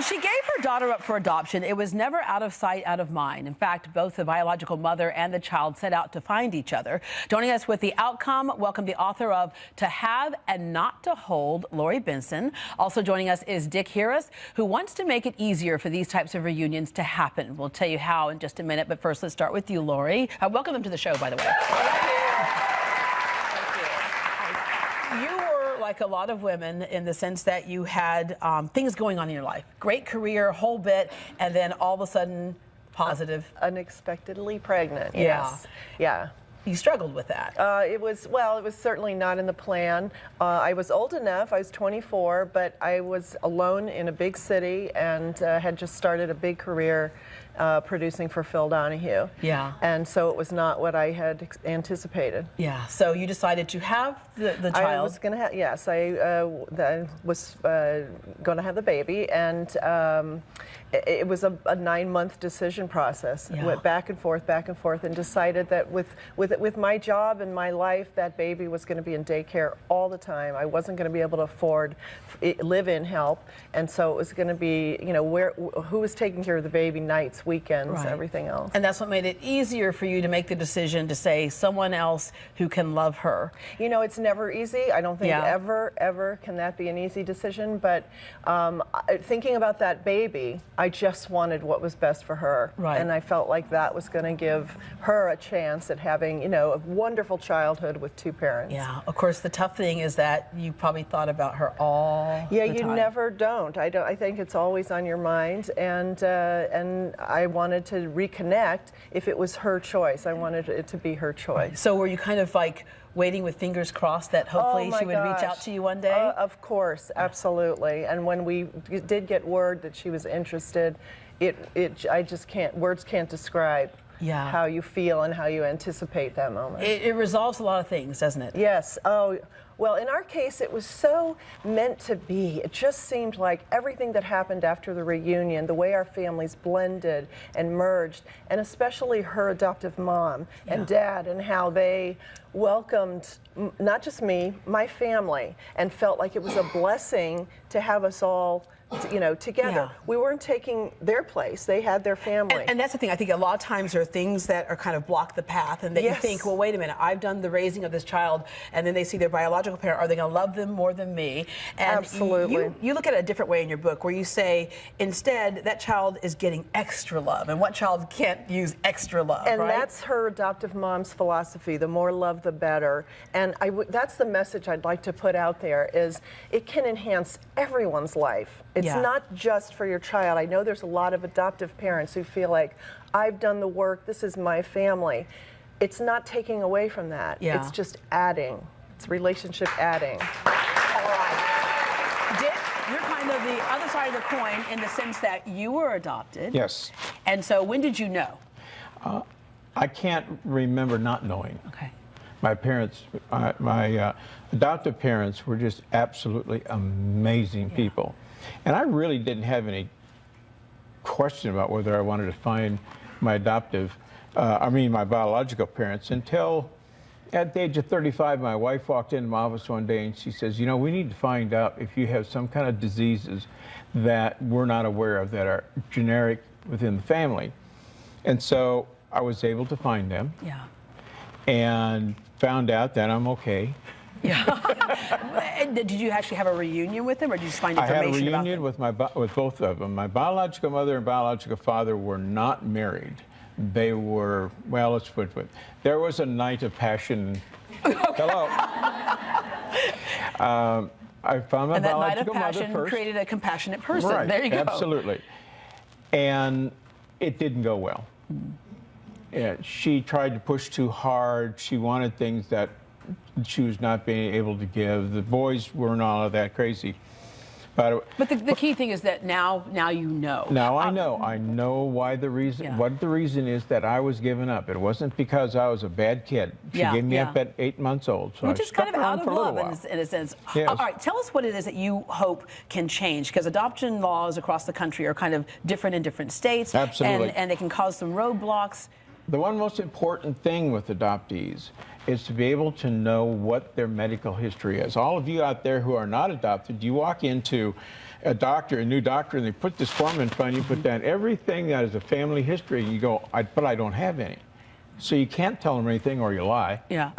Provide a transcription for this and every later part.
When she gave her daughter up for adoption, it was never out of sight, out of mind. In fact, both the biological mother and the child set out to find each other. Joining us with the outcome, welcome the author of To Have and Not to Hold, Lorri Benson. Also joining us is Dick Harris, who wants to make it easier for these types of reunions to happen. We'll tell you how in just a minute, but first let's start with you, Lorri. Welcome them to the show, by the way. You were like a lot of women in the sense that you had things going on in your life. Great career, whole bit, and then all of a sudden, positive. Unexpectedly pregnant, Yeah. yes. Yeah. You struggled with that. It was certainly not in the plan. I was old enough, I was 24, but I was alone in a big city and had just started a big career producing for Phil Donahue. Yeah. And so it was not what I had anticipated. Yeah, so you decided to have the child. I was going to have, yes, I was going to have the baby, and it was a 9-month decision process. Yeah. Went back and forth, and decided that with my job and my life, that baby was going to be in daycare all the time. I wasn't going to be able to afford live-in help, and so it was going to be, you know, who was taking care of the baby nights, weekends, Right. everything else. And that's what made it easier for you to make the decision to say someone else who can love her. You know, it's never easy. I don't think Yeah. ever can that be an easy decision, but thinking about that baby, I just wanted what was best for her. Right. And I felt like that was going to give her a chance at having, you know, a wonderful childhood with 2 parents. Yeah, of course, the tough thing is that you probably thought about her all the time. You never don't. I think it's always on your mind, and I wanted to reconnect if it was her choice. I wanted it to be her choice. So were you kind of like waiting with fingers crossed that hopefully Oh she would reach out to you one day? Of course, absolutely. And when we did get word that she was interested, I just can't, words can't describe how you feel and how you anticipate that moment. It resolves a lot of things, doesn't it? Yes. Oh, well, in our case, it was so meant to be. It just seemed like everything that happened after the reunion, the way our families blended and merged, and especially her adoptive mom and dad, and how they welcomed not just me, my family, and felt like it was a blessing to have us all, you know, together. Yeah. We weren't taking their place. They had their family. And that's the thing. I think a lot of times there are things that are kind of block the path, and that you think, well, wait a minute, I've done the raising of this child, and then they see their biological parent. Are they going to love them more than me? And Absolutely. You look at it a different way in your book, where you say, instead, that child is getting extra love, and what child can't use extra love, And right? that's her adoptive mom's philosophy, the more love, the better. And that's the message I'd like to put out there, is it can enhance everyone's life. It's not just for your child. I know there's a lot of adoptive parents who feel like, I've done the work, this is my family. It's not taking away from that. It's just adding. It's relationship adding. All right. Dick, you're kind of the other side of the coin in the sense that you were adopted. Yes. And so when did you know? I can't remember not knowing. Okay. My parents, my adoptive parents were just absolutely amazing people. And I really didn't have any question about whether I wanted to find my my biological parents until at the age of 35, my wife walked into my office one day and she says, you know, we need to find out if you have some kind of diseases that we're not aware of that are generic within the family. And so I was able to find them. Yeah. And found out that I'm okay. Yeah. Did you actually have a reunion with them, or did you just find information about them? I had a reunion with both of them. My biological mother and biological father were not married. They were, well, let's put it, there was a night of passion. Hello. I found my biological mother first. And that night of passion created a compassionate person. Right. There you go. Absolutely. And it didn't go well. Yeah, she tried to push too hard. She wanted things that she was not being able to give. The boys weren't all of that crazy. But the key thing is that now you know. Now I know. I know why the reason. What the reason is that I was given up. It wasn't because I was a bad kid. She gave me up at 8 months old. So which is kind of out of love in a sense. Yes. All right, tell us what it is that you hope can change, because adoption laws across the country are kind of different in different states. Absolutely. And they can cause some roadblocks. the one most important thing with adoptees is to be able to know what their medical history is. All of you out there who are not adopted, you walk into a doctor, a new doctor, and they put this form in front of you, put down everything that is a family history, and you go, but I don't have any. So you can't tell them anything or you lie. Yeah.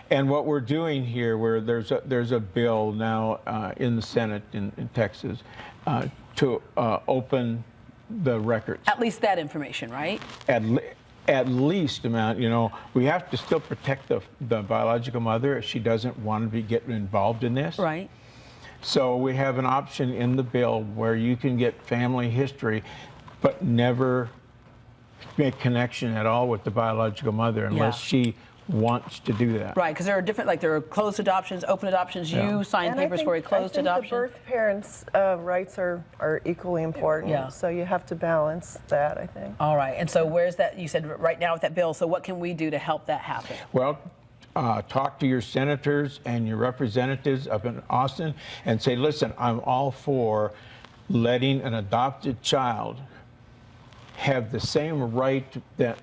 And what we're doing here, where there's a bill now in the Senate in Texas to open the records. At least that information, right? At least amount, we have to still protect the biological mother if she doesn't want to be getting involved in this. Right. So we have an option in the bill where you can get family history, but never make connection at all with the biological mother unless she wants to do that. Right, because there are different, like there are closed adoptions, open adoptions. You sign papers for a closed adoption. The birth parents' rights are equally important. Yeah. So you have to balance that, I think. All right, and so where's that? You said right now with that bill. So what can we do to help that happen? Well, talk to your senators and your representatives up in Austin and say, listen, I'm all for letting an adopted child have the same right that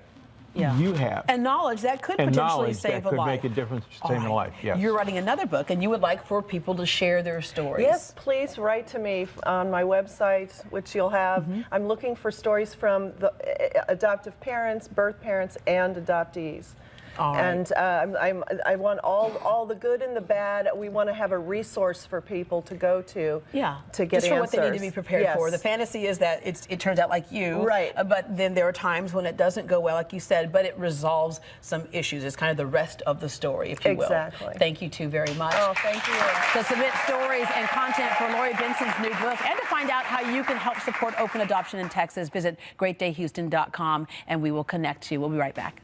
you have. And knowledge that could potentially save a life. And knowledge that could make a difference to save a life, yes. You're writing another book, and you would like for people to share their stories. Yes, please write to me on my website, which you'll have. I'm looking for stories from the adoptive parents, birth parents, and adoptees. All right. And I want all the good and the bad. We want to have a resource for people to go to to get just answers. for what they need to be prepared for. The fantasy is that it turns out like you. Right. But then there are times when it doesn't go well, like you said, but it resolves some issues. It's kind of the rest of the story, if you will. Exactly. Thank you two very much. Oh, thank you. To submit stories and content for Lorri Benson's new book and to find out how you can help support open adoption in Texas, visit greatdayhouston.com and we will connect you. We'll be right back.